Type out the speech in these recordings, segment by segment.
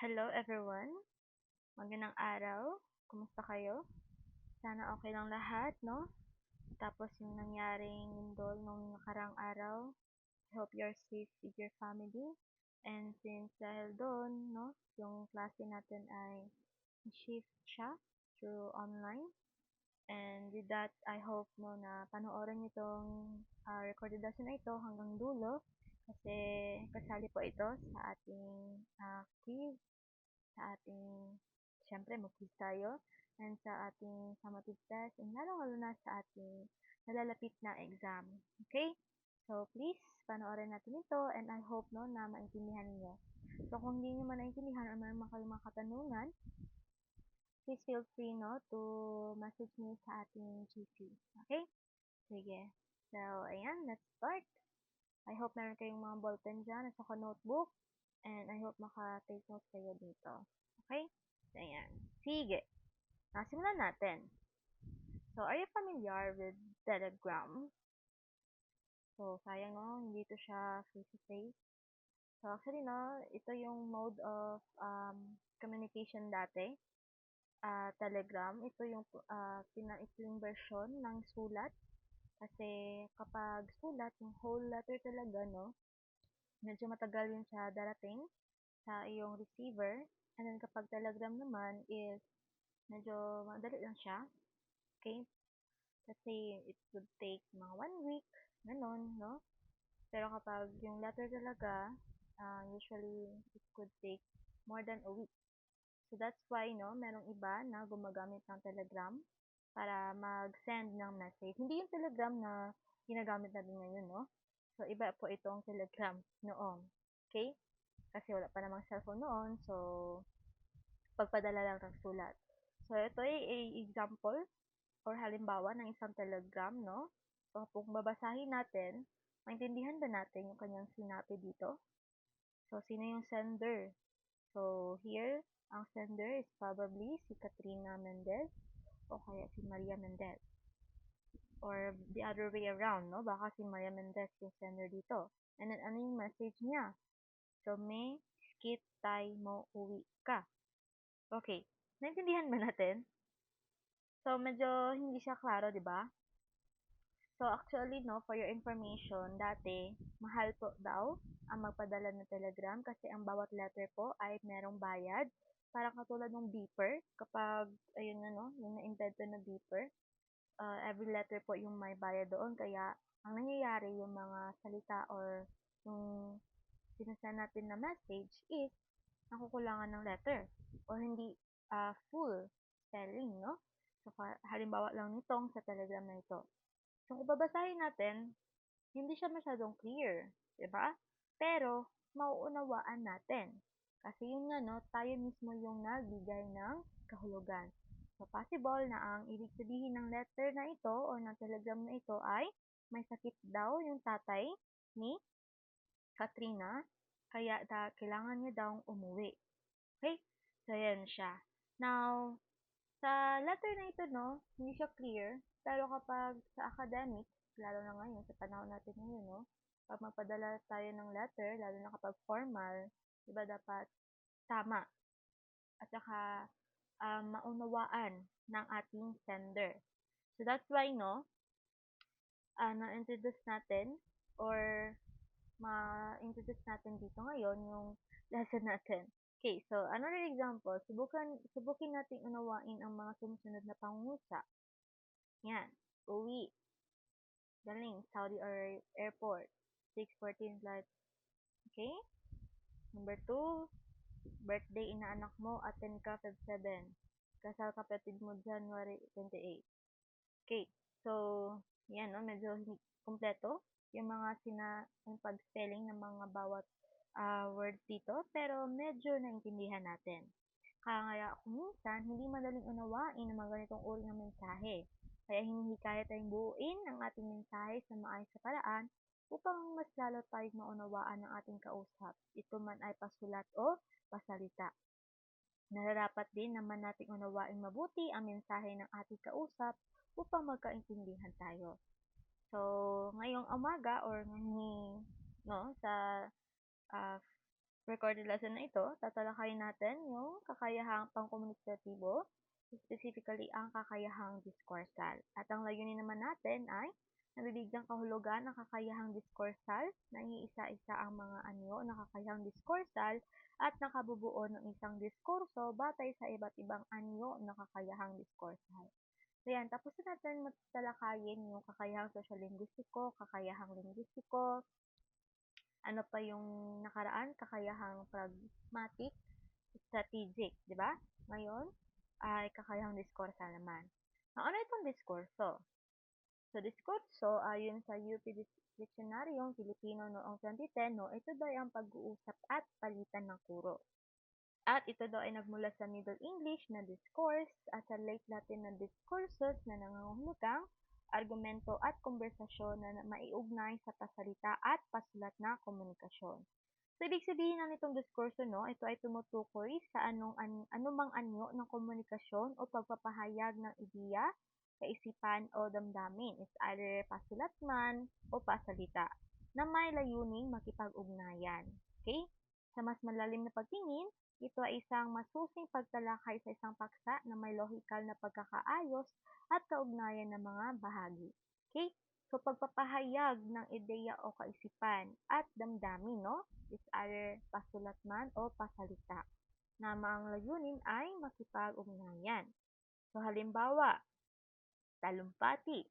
Hello everyone, magandang araw. Kumusta kayo? Sana okay lang lahat, no? Tapos yung nangyaring lindol nung nakarang araw, I hope you're safe with your family. And since dahil doon, no, yung klase natin ay shift siya through online. And with that, I hope no na panoorin niyo itong recorded lesson na ito hanggang dulo kasi kasali po ito sa ating quiz, sa ating, siyempre, mag-quiz tayo, and sa ating summative test, and lalong-lalo na sa ating nalalapit na exam. Okay? So, please, panoorin natin ito, and I hope no, na maintindihan niyo. So, kung hindi niyo man naintindihan or mayroon man kayong mga katanungan, please feel free no, to message me sa ating GC. Okay? Sige. So, ayan, let's start. I hope meron kayong mga ballpen dyan at saka notebook. And I hope maka-take notes kayo dito. Okay? So, ayan. Sige. Simulan natin. So, are you familiar with Telegram? So, sayang no, hindi to siya face-to-face. So, actually no, ito yung mode of communication dati. Telegram, ito yung version ng sulat. Kasi kapag sulat, yung whole letter talaga, no, medyo matagal yun siya darating sa iyong receiver. And then kapag Telegram naman is medyo madali lang siya. Okay? Kasi it would take mga 1 week, ganun, no? Pero kapag yung letter talaga, usually it could take more than a week. So that's why, no, merong iba na gumagamit ng Telegram para mag-send ng message. Hindi yung Telegram na ginagamit natin ngayon, no? So, iba po itong Telegram noon. Okay? Kasi wala pa namang cellphone noon, so pagpadala lang ng sulat. So, ito ay example or halimbawa ng isang telegram, no? So, kung babasahin natin, maintindihan ba natin yung kanyang sinabi dito? So, sino yung sender? So, here, ang sender is probably si Katrina Mendez o kaya si Maria Mendez. Or the other way around, no? Baka si Maria Mendez yung sender dito. And then, ano yung message niya? So, may skit tay mo uwi ka. Okay. Naintindihan ba natin? So, medyo hindi siya klaro, di ba? So, actually, no, for your information, dati, mahal po daw ang magpadala ng telegram kasi ang bawat letter po ay merong bayad. Parang katulad ng beeper, kapag, ayun na, no, yung na-invento na beeper, every letter po yung may bayad doon. Kaya, ang nangyayari, yung mga salita or yung sinasend natin na message is nakukulangan ng letter or hindi full spelling, no? So, halimbawa lang nitong sa telegram na ito. So, kung babasahin natin, hindi siya masyadong clear, 'di ba? Pero, mauunawaan natin. Kasi yun nga, no, tayo mismo yung nagbigay ng kahulugan. So, possible na ang ibig sabihin ng letter na ito o ng telegram na ito ay may sakit daw yung tatay ni Katrina, kaya kailangan niya daw umuwi. Okay? So, yan siya. Now, sa letter na ito, no, hindi siya clear, pero kapag sa academics, lalo na ngayon, sa panahon natin ngayon, no, pag magpadala tayo ng letter, lalo na kapag formal, diba dapat tama at saka maunawaan ng ating sender. So that's why, no, na-introduce natin or ma-introduce natin dito ngayon yung lesson natin. Okay, so another example, subukin nating unawain ang mga sumusunod na pangungusap. Yan. Uwi. Galing. Saudi or airport. 6:14 flight. Okay? Number 2. Birthday inaanak mo. Attend ka Feb 7. Kasal kapatid mo January 28. Okay. So, yan, no? Medyo hindi kompleto yung mga yung pag-spelling ng mga bawat words dito. Pero medyo naintindihan natin. Kaya kung minsan, hindi madaling unawain ang mga ganitong uri ng mensahe. Kaya hinihikayat tayong buuin ang ating mensahe sa maayos na paraan upang mas lalo tayong maunawaan ng ating kausap. Ito man ay pasulat o pasalita. Nararapat din naman nating unawain mabuti ang mensahe ng ating kausap upang magkaintindihan tayo. So, ngayong umaga or no, sa uh, recorded lesson na ito, tatalakayin natin yung kakayahang pangkomunikatibo, specifically ang kakayahang diskursal. At ang layunin naman natin ay nabibigyang kahulugan ng kakayahang diskursal, naiisa-isa ang mga anyo ng kakayahang diskursal at nakabubuo ng isang diskurso batay sa iba't ibang anyo ng kakayahang diskursal. So yan, tapos na natin matalakayin yung kakayahang social-linguistiko, kakayahang linguistiko, ano pa yung nakaraan, kakayahang pragmatic, strategic, di ba? Ngayon, ay kakayahang diskursa naman. Ano itong diskurso? So, diskurso, ayon sa UP Dictionaryong Filipino noong 2010, no, ito daw ay ang pag-uusap at palitan ng kuro. At ito daw ay nagmula sa Middle English na discourse at sa Late Latin na discoursus na nangangahulugang argumento at konversasyon na maiugnay sa pasalita at pasulat na komunikasyon. So, ibig sabihin na nitong diskurso, no, ito ay tumutukoy sa anumang anyo ng komunikasyon o pagpapahayag ng ideya, kaisipan o damdamin, is either pasulat man o pasalita, na may layuning makipag-ugnayan. Okay? Sa mas malalim na pagtingin, ito ay isang masusing pagtalakay sa isang paksa na may lohikal na pagkakaayos at kaugnayan ng mga bahagi. Okay? So, pagpapahayag ng ideya o kaisipan at damdamin, no, is either pasulat man o pasalita, na ang layunin ay makipag-ugnayan. So, halimbawa, talumpati,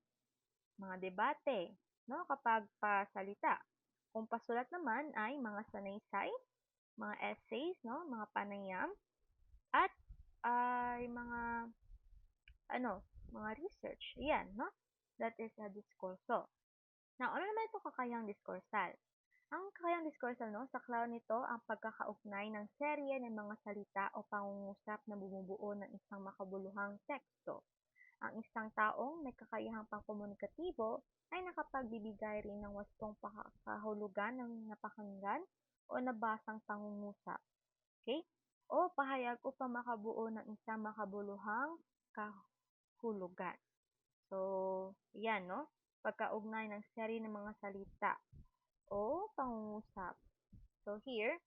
mga debate, no, kapag pasalita. Kung pasulat naman ay mga sanaysay, mga essays, no, mga panayam, at ay mga research. Yan, no? That is a diskurso. Now, ano naman itong kakayahang diskursal? Ang kakayahang diskursal, no, saklaw nito ang pagkakaugnay ng serye ng mga salita o pangungusap na bumubuo ng isang makabuluhang teksto. Ang isang taong may kakayahang pangkomunikatibo ay nakapagbibigay rin ng wastong kahulugan ng napakinggan o nabasang pangungusap. Okay? O pahayag upang makabuo ng isang makabuluhang kahulugan. So, yan, no? Pagkaugnay ng seri ng mga salita o pangungusap. So, here,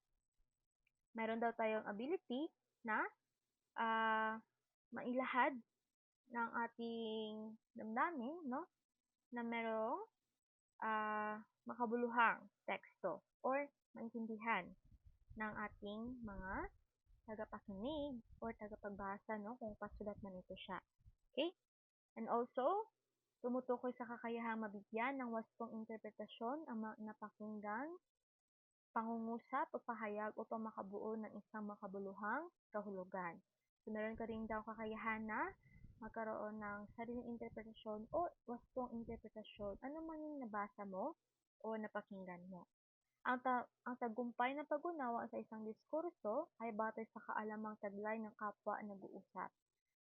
meron daw tayong ability na mailahad ng ating damdamin, no? Na merong makabuluhang teksto or maintindihan ng ating mga tagapakinig or tagapagbasa, no? Kung pasulat man ito siya. Okay? And also, tumutukoy sa kakayahang mabigyan ng wastong interpretasyon ang napakinggang pangungusap o pahayag upang makabuo ng isang makabuluhang kahulugan. So, meron ka rin daw kakayahan na magkaroon ng sariling interpretasyon o wastong interpretasyon ano man yung nabasa mo o napakinggan mo. Ang tagumpay ng pag-unawa sa isang diskurso ay batay sa kaalamang taglay ng kapwa nag-uusap,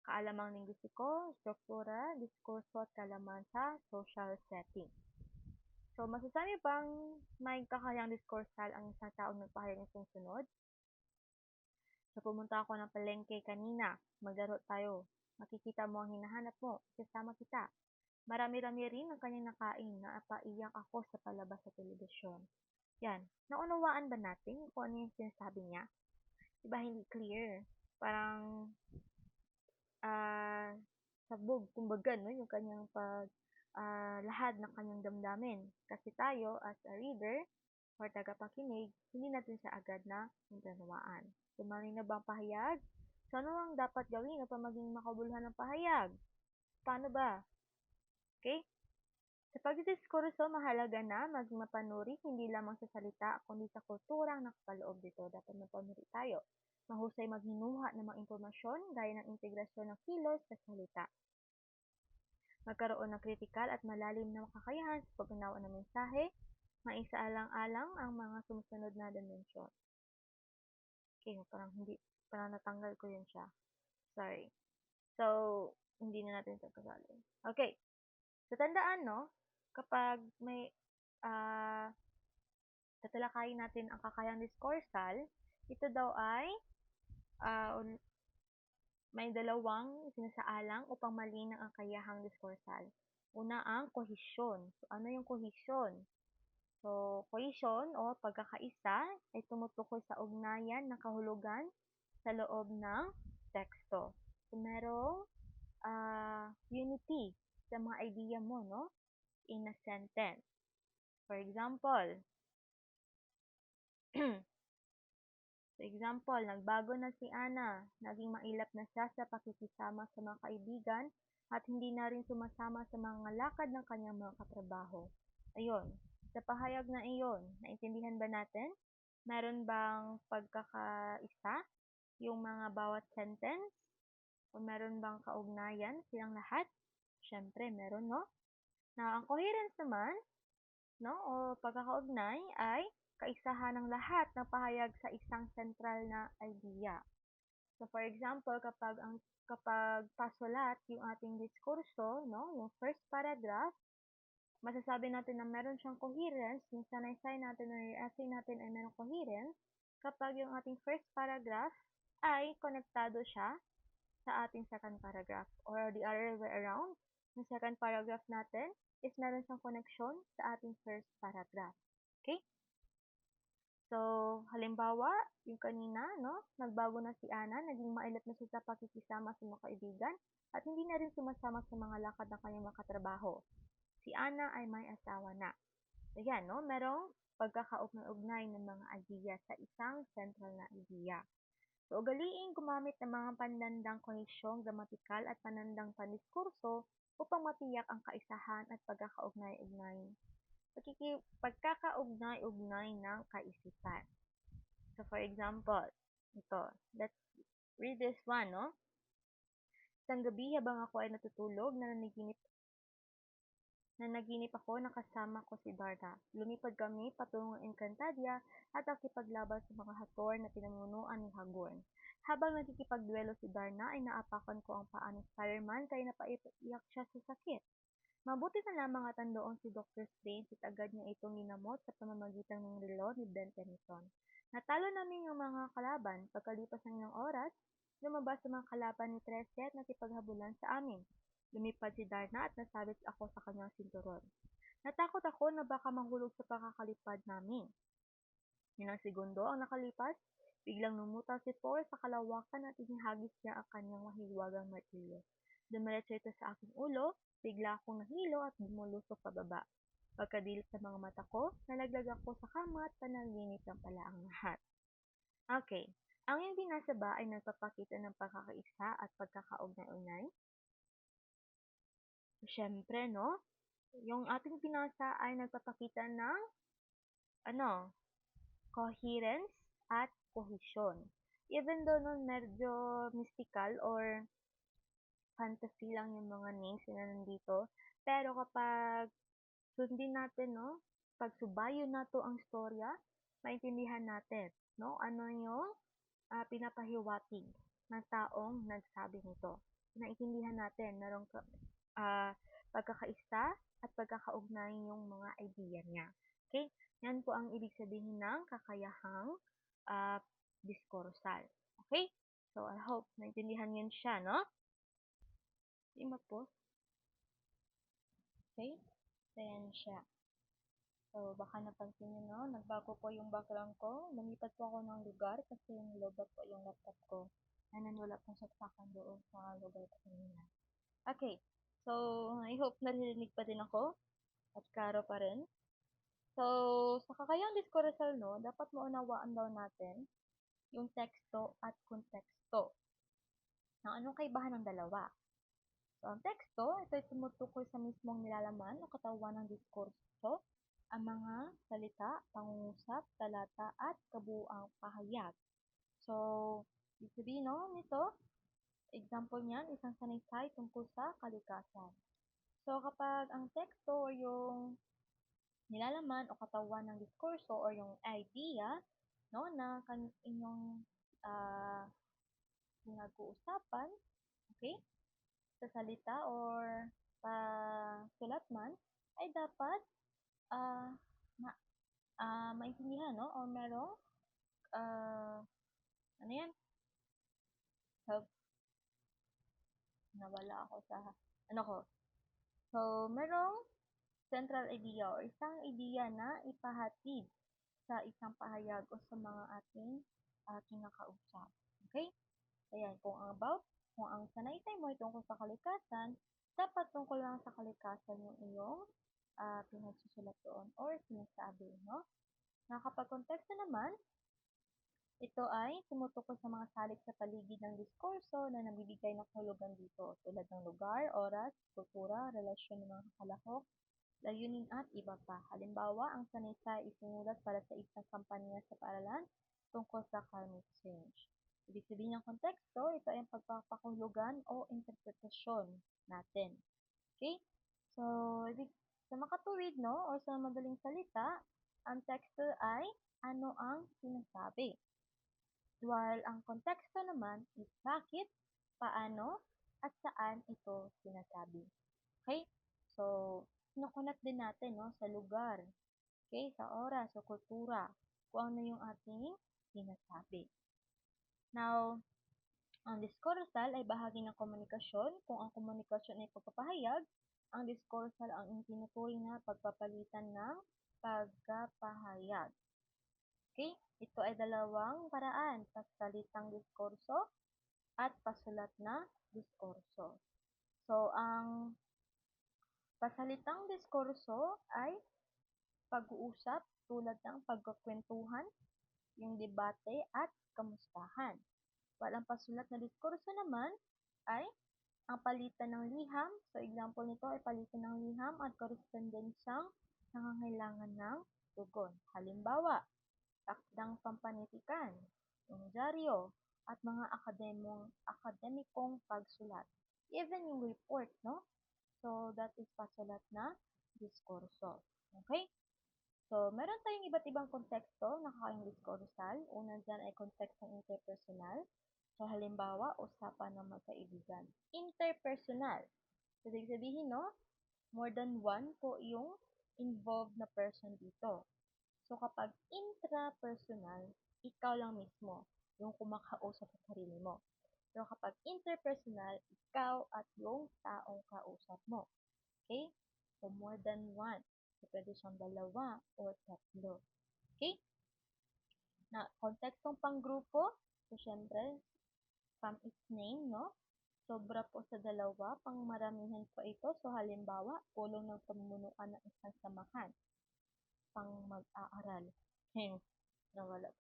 kaalamang linguistiko, struktura, diskurso at kaalaman sa social setting. So, masasabi bang may kakayahang diskursal ang isang taong nagpahayag ng sunod? So, pumunta ako ng palengke kanina. Maglaro tayo. Makikita mo ang hinahanap mo. Isasama kita. Marami-rami rin ang kanyang nakain na napaiyak ako sa palabas sa telebisyon. Yan. Naunawaan ba natin kung ano yung sinasabi niya? Diba hindi clear? Parang sabog, kumbaga, no? Yung kanyang lahad ng kanyang damdamin. Kasi tayo, as a reader, or tagapakinig, hindi natin siya agad na unawaan. So, malinaw ba ang pahayag? So, ano ang dapat gawin upang maging makabuluhan ng pahayag? Paano ba? Okay? Sa pagdidiskurso, mahalaga na maging mapanuri hindi lamang sa salita, kundi sa kulturang nakapaloob dito. Dapat mapanuri tayo. Mahusay maghinuha ng mga impormasyon gaya ng integrasyon ng kilos sa salita. Magkaroon ng kritikal at malalim na kakayahan sa pag-unawa ng mensahe, maisaalang-alang ang mga sumusunod na dimensyon. Okay, parang natanggal ko yun siya. Sorry. So, hindi na natin ito kasali. Okay. So, tandaan, no, kapag may tatalakayin natin ang kakayahang diskursal, ito daw ay may dalawang sinasaalang upang malinaw ang kakayahang diskursal. Una ang kohisyon. So, ano yung kohisyon? So, cohesion o pagkakaisa ay tumutukoy sa ugnayan ng kahulugan sa loob ng teksto. So, merong unity sa mga idea mo, no? In a sentence. For example, nagbago na si Ana. Naging mailap na siya sa pakikisama sa mga kaibigan at hindi na rin sumasama sa mga lakad ng kanyang mga katrabaho. Ayun, sa pahayag na iyon, naintindihan ba natin? Meron bang pagkakaisa yung mga bawat sentence? O meron bang kaugnayan silang lahat? Siyempre, meron, no? Na ang coherence naman, no, o pagkakaugnay ay kaisahan ng lahat ng pahayag sa isang sentral na idea. So for example, kapag pasulat yung ating diskurso, no, yung first paragraph, masasabi natin na meron siyang coherence, yung sanaysay natin o yung essay natin ay merong coherence kapag yung ating first paragraph ay konektado siya sa ating second paragraph or the other way around. Yung second paragraph natin is meron siyang connection sa ating first paragraph. Okay? So, halimbawa, yung kanina, no, nagbago na si Ana, naging mailap na siya sa pakikisama sa mga kaibigan, at hindi na rin sumasama sa mga lakad ng kanyang mga katrabaho. Si Ana ay may asawa na. So, yan, no, merong pagkakaugnay-ugnay ng mga idea sa isang central na idea. So, ugaliing gumamit ng mga panandang koneksyon, gramatikal at panandang pandiskurso upang matiyak ang kaisahan at pagkakaugnay-ugnay. Pagkakaugnay-ugnay ng kaisipan. So, for example, ito, let's read this one, no? Isang gabi habang ako ay natutulog, naginip ako na kasama ko si Darda. Lumipad kami patungong Encantadia at nakipaglaban sa mga hator na pinamunuan ni Hagorn. Habang nakikipagduelo si Darna ay naapakan ko ang paa ng Spider-Man kaya napaiyak siya sa sakit. Mabuti na lamang at andoon si Dr. Strange at agad niya itong ginamot sa pamamagitan ng relo ni Ben Tennyson. Natalo namin yung mga kalaban. Pagkalipas ng ilang oras, lumabas ang mga kalaban ni Trece at nakipaghabulan sa amin. Lumipad si Darna at nasabit ako sa kanyang sinturon. Natakot ako na baka mahulog sa pakakalipad namin. Ilang segundo ang nakalipas, biglang lumutaw si Thor sa kalawakan at inihagis niya ang kanyang mahiwagang martilyo. Dumiretso ito sa aking ulo, bigla akong nahilo at bumulusok pababa. Pagkadilat sa mga mata ko, nalaglag ako sa kama at panaginip lang pala ang lahat. Okay, ang iyong binasa ba ay nagpapakita ng pagkakaisa at pagkakaugnay-ugnay? Siyempre, no? Yung ating binasa ay nagpapakita ng coherence at cohesion. Even though nun medyo mystical or fantasy lang yung mga names na nandito, pero kapag sundin natin, no, pag subayo na to ang storya, maintindihan natin, no, ano yung pinapahiwatig ng taong nagsabi nito. Naintindihan natin, merong uh, pagkakaisa at pagkakaugnay yung mga idea niya. Okay? Yan po ang ibig sabihin ng kakayahang diskursal. Okay? So, I hope naintindihan yan siya, no? Ima po. Okay? So, yan siya. So, baka napansin nyo, no? Nagbago po yung background ko. Lumipat po ako ng lugar kasi yung lobat po yung laptop ko. And wala pong saksakan doon sa lugar ko kanina. Okay. So, I hope narinig pa din ako at klaro pa rin. So, sa kakayang diskursal, no, dapat maunawaan daw natin yung teksto at konteksto. Ng anong kaibahan ng dalawa? So, ang teksto, ito ay tumutukoy sa mismong nilalaman o katawan ng diskurso, ang mga salita, pangungusap, talata, at kabuuang pahayag. So, ibig sabihin, no, nito, example niyan, isang sanaysay tungkol sa kalikasan. So, kapag ang teksto o yung nilalaman o katawan ng diskurso or yung idea, no, na inyong pinag-uusapan, okay, sa salita or pasulat man, ay dapat uh, ma maintindihan, no, o merong ano yan, help, nawala ako sa ano ko. So, merong central idea or isang ideya na ipahatid sa isang pahayag o sa mga ating kinakausap. Okay? Ayan, kung ang sanaysay mo ay tungkol sa kalikasan, dapat tungkol lang sa kalikasan yung iyong pinagsusulat doon or sinasabi, no? Na kapag konteksto naman, ito ay tumutukoy sa mga salik sa paligid ng diskurso na nabibigay ng kahulugan dito, tulad ng lugar, oras, kultura, relasyon ng mga kakalahok, layunin at iba pa. Halimbawa, ang sanaysay isinulat para sa isang kampanya sa paaralan tungkol sa climate change. Ibig sabihin ng konteksto, ito ay ang pagpapakahulugan o interpretasyon natin. Okay? So, sa makatuwid, no, o sa madaling salita, ang teksto ay ano ang sinasabi. While ang konteksto naman is bakit, paano, at saan ito sinasabi. Okay? So, kinukunat din natin, no, sa lugar, okay, sa oras, sa kultura, kung ano yung ating sinasabi. Now, ang diskursal ay bahagi ng komunikasyon. Kung ang komunikasyon ay pagpapahayag, ang diskursal ang tinuturing na pagpapalitan ng pagkapahayag. Okay? Ito ay dalawang paraan, pasalitang diskurso at pasulat na diskurso. So, ang pasalitang diskurso ay pag-uusap tulad ng pagkukwentuhan, yung debate at kamustahan. Walang pasulat na diskurso naman ay ang palitan ng liham. So, example nito ay palitan ng liham at korespondensyang nangangailangan ng tugon. Halimbawa, takdang pampanitikan, yung dyaryo, at mga akademikong pagsulat. Even yung report, no? So, that is pasulat na diskurso. Okay? So, meron tayong iba't ibang konteksto na kakaing diskursal. Una dyan ay kontekstong interpersonal. So, halimbawa, usapan ng magkaibigan. Interpersonal. So, ibig sabihin, no? More than one po yung involved na person dito. So, kapag intrapersonal, ikaw lang mismo yung kumakausap sa sarili mo. Pero kapag interpersonal, ikaw at yung taong kausap mo. Okay? So, more than one. So, pwede siyang dalawa or tatlo. Okay? Na, kontekstong panggrupo, so, syempre, from its name, no? Sobra po sa dalawa, pang maramihan po ito. So, halimbawa, pulong ng pamunuan ng isang samahan, pang mag-aaral. Hence, wala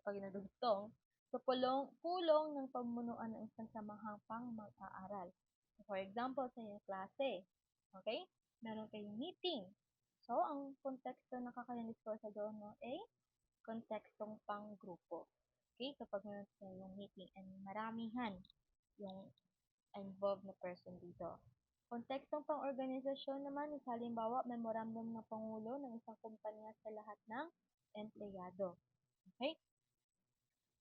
pa ginadugtong. So, pulong ng pamunuan ng isang samahang pang mag-aaral. For example, sa inyong klase, okay? Meron kayong meeting. So, ang konteksto na kakayanin diskurso doon no, ay kontekstong pang-grupo. Okay? Kapag meron kayong meeting and maramihan yung involved na person dito. Kontekstong pang-organisasyon naman is halimbawa memorandum ng Pangulo ng isang kumpanya sa lahat ng empleyado. Okay?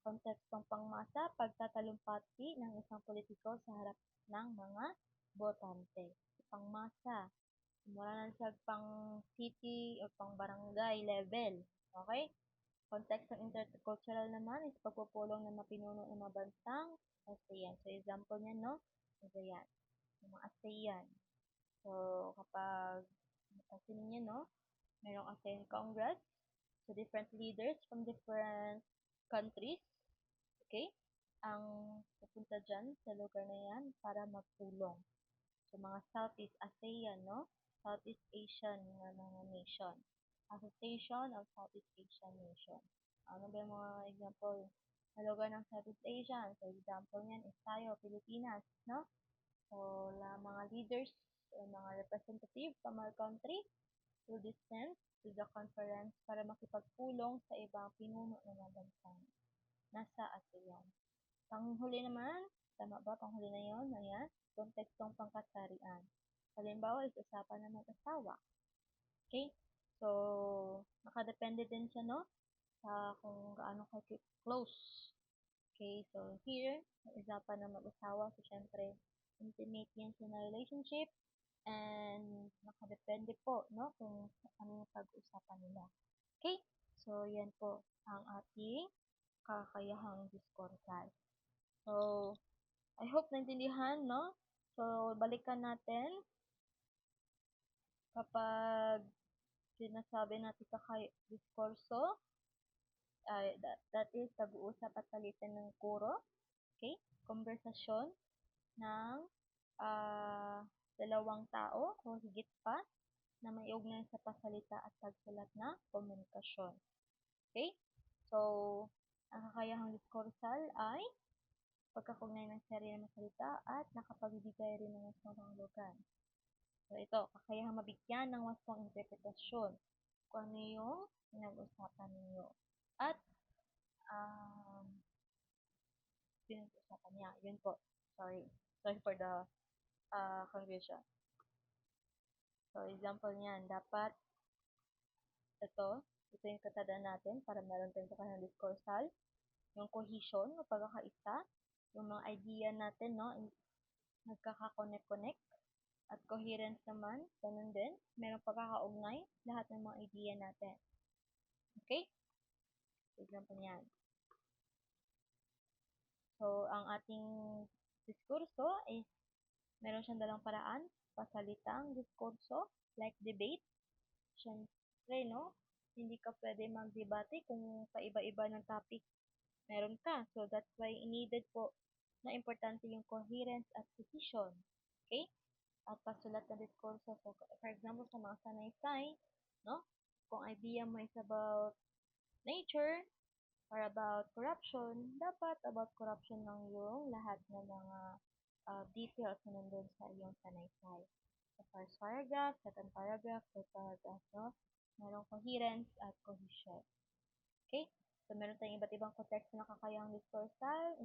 Kontekstong pangmasa, pagtatalumpati ng isang politiko sa harap ng mga botante. Pangmasa, mula na sa pang city o pang barangay level. Okay? Kontekstong intercultural naman is pagpupulong ng mapinuno ng mga bansang ASEAN. So, example niya, no? ASEAN. Yung mga ASEAN. So, kapag napansin niyo, no? Merong ASEAN Congress. So, different leaders from different countries. Okay? Ang pupunta dyan sa lugar na yan para magpulong. So, mga Southeast ASEAN, no? Southeast Asian mga nation. Association of Southeast Asian Nation. Ano ba yung mga example na lugar ng Southeast Asian? So, example niyan is tayo, Pilipinas, no? So, mga leaders, mga representative from our country will be sent to the conference para makipagpulong sa ibang pinuno ng mga bansang nasa ASEAN. Panghuli naman, tama ba? Panghuli na yun? Ayan. Kontekstong pangkasarian. Halimbawa, is usapan ng mag-asawa. Okay? So, nakadepende din siya, no? Sa kung gaano kayo close. Okay? So, here, usapan ng mag-asawa. So, syempre, intimate yan siya na relationship. And, nakadepende po, no? Kung ano yung pag-uusapan nila. Okay? So, yan po ang ating kakayahang diskursal. So, I hope naintindihan, no? So, balikan natin Kapag sinasabi natin sa diskurso, that is pag-uusap at palitan ng kuro, okay? Konversasyon ng dalawang tao o higit pa na may ugnayan sa pasalita at pagsulat na komunikasyon. Okay? So, ang kakayahang diskursal ay pagkakugnay ng sarili ng salita at nakapagbibigay rin ng wastong kahulugan. So, ito, kakayahang mabigyan ng wastong interpretasyon kung ano yung pinag-usapan ninyo. At, pinag-usapan niya. Yun po. Sorry. Sorry for the confusion. So, example niyan, dapat ito yung katadaan natin para meron tayong kakayahang diskursal, yung cohesion, o pagkakaisa, yung mga idea natin, no, nagkaka-connect-connect, at coherence naman, ganun din, merong pagkakaugnay, lahat ng mga idea natin. Okay? Example niyan. So, ang ating diskurso is meron siyang dalawang paraan, pasalitang diskurso, like debate. Siyempre, no, hindi ka pwede mag-debate kung paiba-iba ng topic meron ka. So, that's why needed po na importante yung coherence at precision. Okay? At pasulat na diskurso. So, for example, sa mga sanaysay, no? Kung idea mo is about nature or about corruption, dapat about corruption lang yung lahat ng mga details na nandun sa iyong sanaysay. Sa first paragraph, second paragraph, third paragraph, no? Merong coherence at cohesion. Okay? So, meron tayong iba't ibang konteksto na kakayahang diskursal.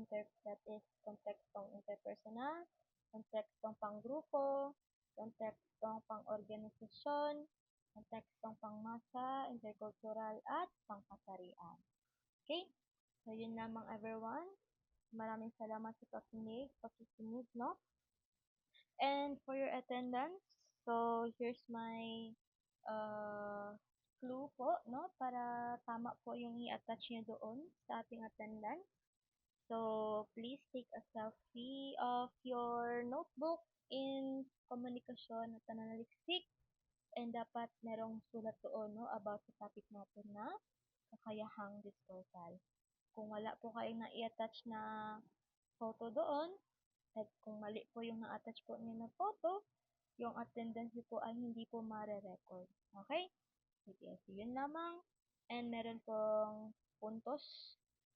That is kontekstong interpersonal, kontekstong panggrupo, kontekstong pang-organisasyon, kontekstong pangmasa, intercultural, at pangkasarian. Okay? So, yun lamang everyone. Maraming salamat sa pakikinig, no? And for your attendance, so here's my clue po, no? Para tama po yung i-attach nyo doon sa ating attendance. So, please take a selfie of your notebook in komunikasyon at pananaliksik. And dapat merong sulat doon, no? About sa topic natin na kakayahang diskursal. Kung wala po kayong na-i-attach na photo doon, at kung mali po yung na-attach po niyo na photo, yung attendance niyo po ay hindi po mare-record. Okay? Sige, so yun lamang. And meron pong puntos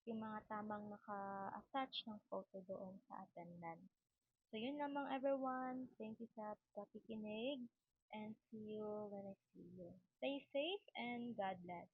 yung mga tamang naka-attach ng photo doon sa attendance. So yun lamang everyone. Thank you sa pakikinig and see you when I see you. Stay safe and God bless.